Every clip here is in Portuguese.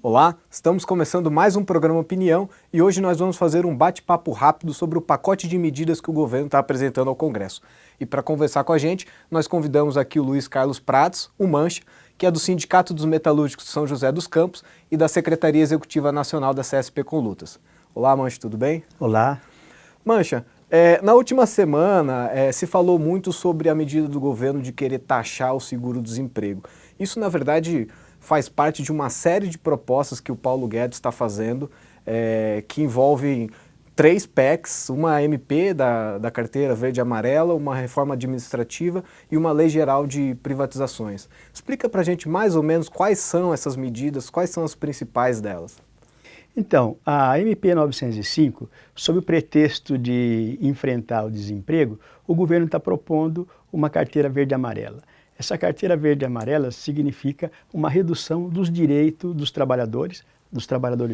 Olá, estamos começando mais um programa Opinião e hoje nós vamos fazer um bate-papo rápido sobre o pacote de medidas que o governo está apresentando ao Congresso. E para conversar com a gente, nós convidamos aqui o Luiz Carlos Prates, o Mancha, que é do Sindicato dos Metalúrgicos de São José dos Campos e da Secretaria Executiva Nacional da CSP com Lutas. Olá, Mancha, tudo bem? Olá. Mancha, na última semana se falou muito sobre a medida do governo de querer taxar o seguro-desemprego. Isso, na verdade, faz parte de uma série de propostas que o Paulo Guedes está fazendo, que envolvem 3 PECs, uma MP da carteira verde e amarela, uma reforma administrativa e uma lei geral de privatizações. Explica para a gente mais ou menos quais são essas medidas, quais são as principais delas. Então, a MP 905, sob o pretexto de enfrentar o desemprego, o governo está propondo uma carteira verde e amarela. Essa carteira verde e amarela significa uma redução dos direitos dos trabalhadores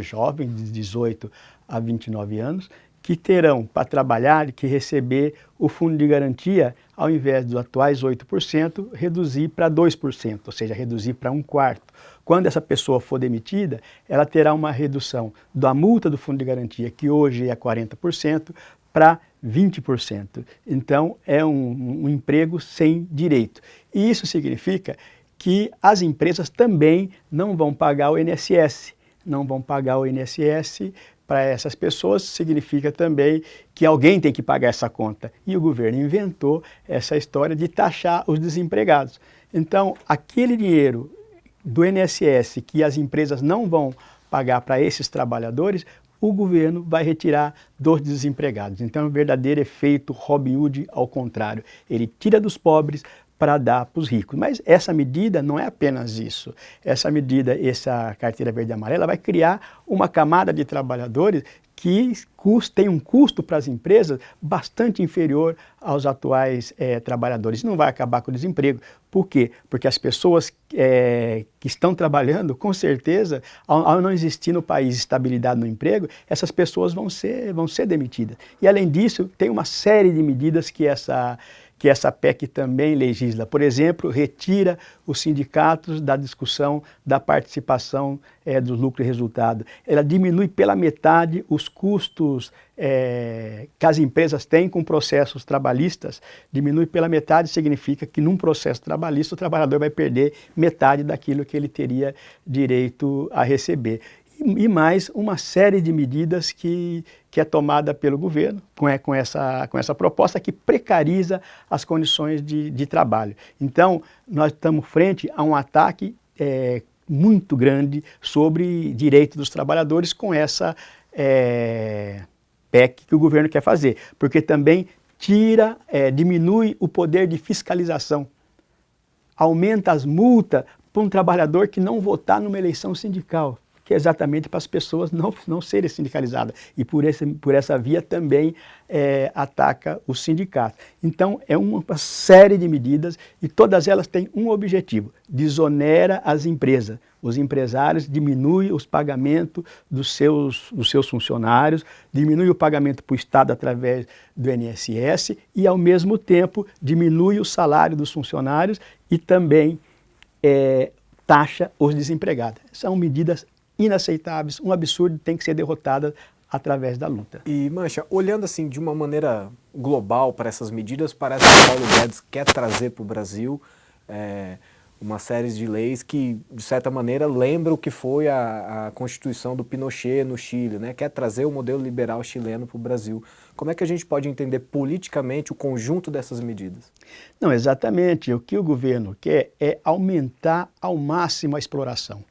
jovens de 18 a 29 anos, que terão para trabalhar que receber o fundo de garantia, ao invés dos atuais 8%, reduzir para 2%, ou seja, reduzir para 1/4. Quando essa pessoa for demitida, ela terá uma redução da multa do fundo de garantia, que hoje é 40%, para 20%. Então, é um emprego sem direito. E isso significa que as empresas também não vão pagar o INSS. Não vão pagar o INSS para essas pessoas, significa também que alguém tem que pagar essa conta. E o governo inventou essa história de taxar os desempregados. Então, aquele dinheiro do INSS que as empresas não vão pagar para esses trabalhadores, o governo vai retirar dos desempregados. Então, é um verdadeiro efeito Robin Hood ao contrário. Ele tira dos pobres para dar para os ricos. Mas essa medida não é apenas isso. Essa medida, essa carteira verde e amarela, vai criar uma camada de trabalhadores que tem um custo para as empresas bastante inferior aos atuais trabalhadores. Não vai acabar com o desemprego. Por quê? Porque as pessoas que estão trabalhando, com certeza, ao não existir no país estabilidade no emprego, essas pessoas vão ser demitidas. E, além disso, tem uma série de medidas que essa PEC também legisla. Por exemplo, retira os sindicatos da discussão da participação do lucro e resultado. Ela diminui pela metade os custos que as empresas têm com processos trabalhistas. Diminui pela metade significa que num processo trabalhista o trabalhador vai perder metade daquilo que ele teria direito a receber. E mais uma série de medidas que é tomada pelo governo com essa proposta que precariza as condições de trabalho. Então, nós estamos frente a um ataque muito grande sobre direitos dos trabalhadores com essa PEC que o governo quer fazer, porque também diminui o poder de fiscalização, aumenta as multas para um trabalhador que não votar numa eleição sindical, que é exatamente para as pessoas não serem sindicalizadas. E por essa via também ataca os sindicatos. Então, é uma série de medidas e todas elas têm um objetivo: desonera as empresas. Os empresários diminuem os pagamentos dos seus funcionários, diminui o pagamento para o Estado através do INSS e, ao mesmo tempo, diminui o salário dos funcionários e também taxa os desempregados. São medidas inaceitáveis, um absurdo, tem que ser derrotada através da luta. E, Mancha, olhando assim de uma maneira global para essas medidas, parece que o Paulo Guedes quer trazer para o Brasil uma série de leis que, de certa maneira, lembra o que foi a Constituição do Pinochet no Chile, né? Quer trazer o modelo liberal chileno para o Brasil. Como é que a gente pode entender politicamente o conjunto dessas medidas? Não, exatamente. O que o governo quer é aumentar ao máximo a exploração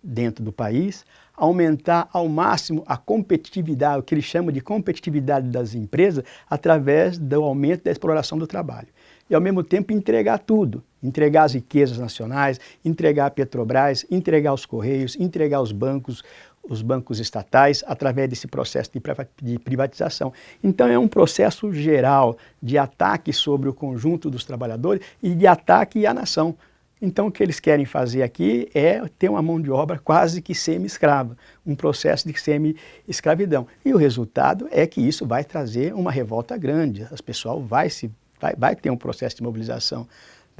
dentro do país, aumentar ao máximo a competitividade, o que ele chama de competitividade das empresas, através do aumento da exploração do trabalho. E, ao mesmo tempo, entregar tudo, entregar as riquezas nacionais, entregar a Petrobras, entregar os Correios, entregar os bancos estatais, através desse processo de privatização. Então, é um processo geral de ataque sobre o conjunto dos trabalhadores e de ataque à nação. Então, o que eles querem fazer aqui é ter uma mão de obra quase que semi-escrava, um processo de semi-escravidão. E o resultado é que isso vai trazer uma revolta grande, o pessoal vai ter um processo de mobilização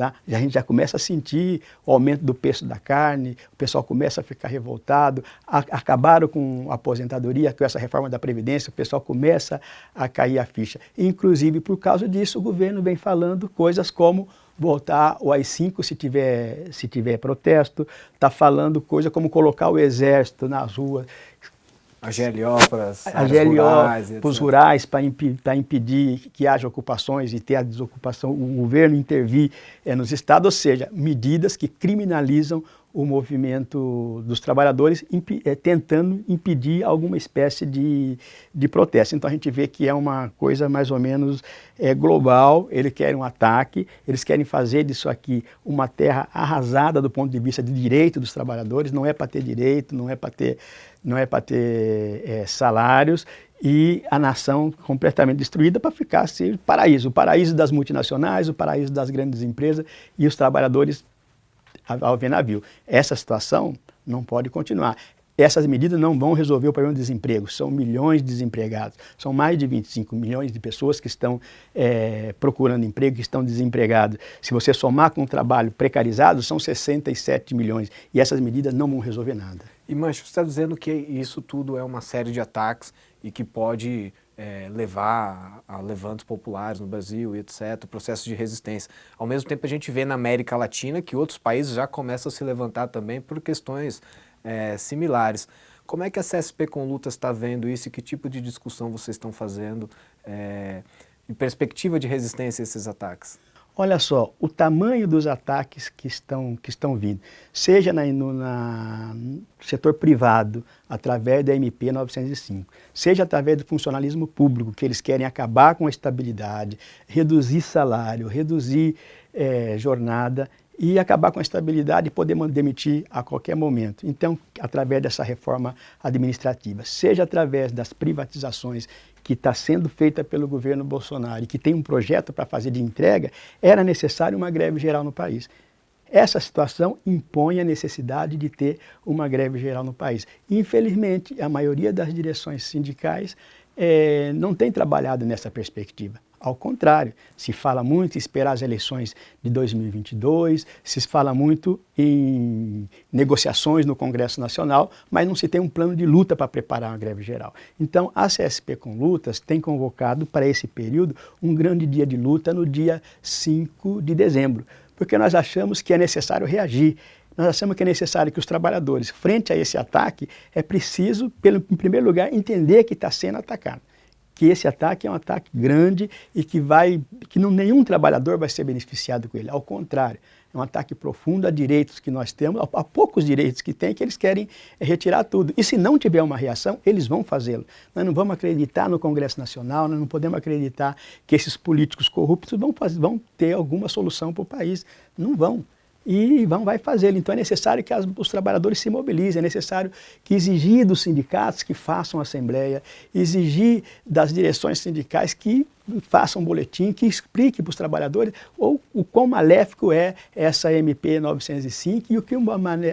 Tá? A gente já começa a sentir o aumento do preço da carne, o pessoal começa a ficar revoltado, acabaram com a aposentadoria, com essa reforma da Previdência, o pessoal começa a cair a ficha. Inclusive, por causa disso, o governo vem falando coisas como voltar o AI-5 se tiver protesto, está falando coisa como colocar o exército nas ruas, a GLO para as áreas rurais, para os rurais, para impedir que haja ocupações e ter a desocupação, o governo intervir nos estados, ou seja, medidas que criminalizam o movimento dos trabalhadores, tentando impedir alguma espécie de protesto. Então a gente vê que é uma coisa mais ou menos global, eles querem um ataque, eles querem fazer disso aqui uma terra arrasada do ponto de vista de direito dos trabalhadores, não é para ter direito, não é para ter salários, e a nação completamente destruída para ficar assim, o paraíso das multinacionais, o paraíso das grandes empresas e os trabalhadores ao ver navio. Essa situação não pode continuar. Essas medidas não vão resolver o problema do desemprego. São milhões de desempregados. São mais de 25 milhões de pessoas que estão procurando emprego, que estão desempregados. Se você somar com o trabalho precarizado, são 67 milhões. E essas medidas não vão resolver nada. E, Mancha, você está dizendo que isso tudo é uma série de ataques e que pode levar a levantes populares no Brasil e etc., processo de resistência. Ao mesmo tempo, a gente vê na América Latina que outros países já começam a se levantar também por questões similares. Como é que a CSP com Lutas está vendo isso e que tipo de discussão vocês estão fazendo em perspectiva de resistência a esses ataques? Olha só, o tamanho dos ataques que estão vindo, seja no setor privado, através da MP 905, seja através do funcionalismo público, que eles querem acabar com a estabilidade, reduzir salário, reduzir jornada e acabar com a estabilidade e poder demitir a qualquer momento. Então, através dessa reforma administrativa, seja através das privatizações que está sendo feita pelo governo Bolsonaro e que tem um projeto para fazer de entrega, era necessário uma greve geral no país. Essa situação impõe a necessidade de ter uma greve geral no país. Infelizmente, a maioria das direções sindicais não tem trabalhado nessa perspectiva. Ao contrário, se fala muito em esperar as eleições de 2022, se fala muito em negociações no Congresso Nacional, mas não se tem um plano de luta para preparar uma greve geral. Então, a CSP com Lutas tem convocado para esse período um grande dia de luta no dia 5 de dezembro, porque nós achamos que é necessário reagir. Nós achamos que é necessário que os trabalhadores, frente a esse ataque, é preciso, em primeiro lugar, entender que está sendo atacado. Que esse ataque é um ataque grande e que nenhum trabalhador vai ser beneficiado com ele. Ao contrário, é um ataque profundo a direitos que nós temos, a poucos direitos que tem, que eles querem retirar tudo. E se não tiver uma reação, eles vão fazê-lo. Nós não vamos acreditar no Congresso Nacional, nós não podemos acreditar que esses políticos corruptos vão ter alguma solução para o país. Não vão. E vai fazê-lo. Então é necessário que os trabalhadores se mobilizem, é necessário que exigir dos sindicatos que façam assembleia, exigir das direções sindicais que façam um boletim, que explique para os trabalhadores o quão maléfico é essa MP 905 e o que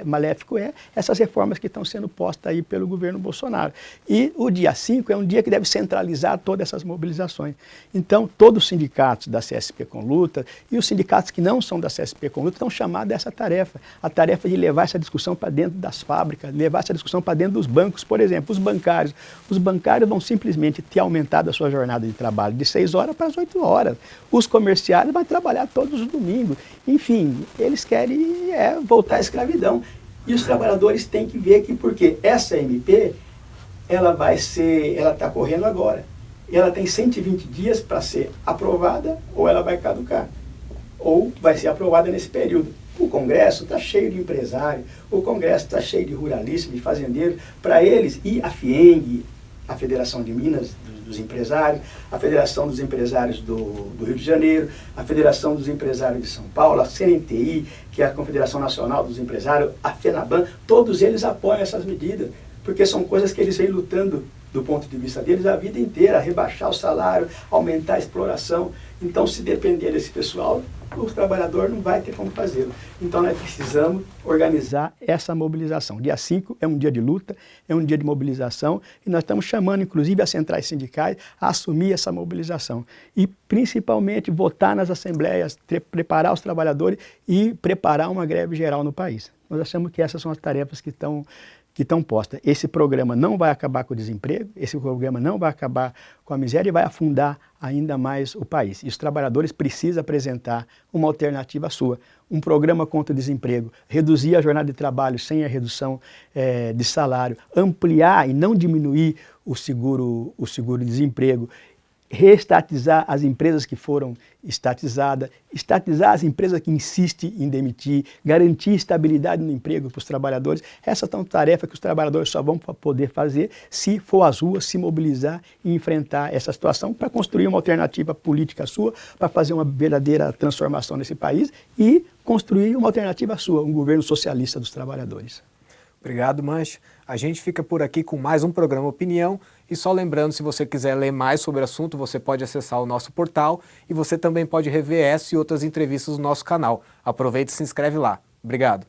maléfico é essas reformas que estão sendo postas aí pelo governo Bolsonaro. E o dia 5 é um dia que deve centralizar todas essas mobilizações. Então, todos os sindicatos da CSP com Luta e os sindicatos que não são da CSP com Luta estão chamados a essa tarefa, a tarefa de levar essa discussão para dentro das fábricas, levar essa discussão para dentro dos bancos, por exemplo, os bancários. Os bancários vão simplesmente ter aumentado a sua jornada de trabalho de 6 horas para as 8 horas. Os comerciários vão trabalhar todos os domingos. Enfim, eles querem voltar à escravidão. E os trabalhadores têm que ver que, porque essa MP, ela está correndo agora. Ela tem 120 dias para ser aprovada ou ela vai caducar. Ou vai ser aprovada nesse período. O Congresso está cheio de empresários, o Congresso está cheio de ruralistas, de fazendeiros. Para eles, e a FIENG, a Federação de Minas dos Empresários, a Federação dos Empresários do Rio de Janeiro, a Federação dos Empresários de São Paulo, a CNTI, que é a Confederação Nacional dos Empresários, a FENABAN, todos eles apoiam essas medidas, porque são coisas que eles vêm lutando do ponto de vista deles a vida inteira, rebaixar o salário, aumentar a exploração. Então, se depender desse pessoal, o trabalhador não vai ter como fazê-lo. Então nós precisamos organizar essa mobilização. Dia 5 é um dia de luta, é um dia de mobilização e nós estamos chamando inclusive as centrais sindicais a assumir essa mobilização e principalmente votar nas assembleias, preparar os trabalhadores e preparar uma greve geral no país. Nós achamos que essas são as tarefas que estão postas. Esse programa não vai acabar com o desemprego, esse programa não vai acabar com a miséria e vai afundar ainda mais o país. E os trabalhadores precisam apresentar uma alternativa sua, um programa contra o desemprego, reduzir a jornada de trabalho sem a redução de salário, ampliar e não diminuir o seguro-desemprego, reestatizar as empresas que foram estatizadas, estatizar as empresas que insistem em demitir, garantir estabilidade no emprego para os trabalhadores. Essas são tarefas que os trabalhadores só vão poder fazer se for às ruas, se mobilizar e enfrentar essa situação para construir uma alternativa política sua, para fazer uma verdadeira transformação nesse país e construir uma alternativa sua, um governo socialista dos trabalhadores. Obrigado, Mancha. A gente fica por aqui com mais um programa Opinião e só lembrando, se você quiser ler mais sobre o assunto, você pode acessar o nosso portal e você também pode rever essa e outras entrevistas no nosso canal. Aproveite e se inscreve lá. Obrigado.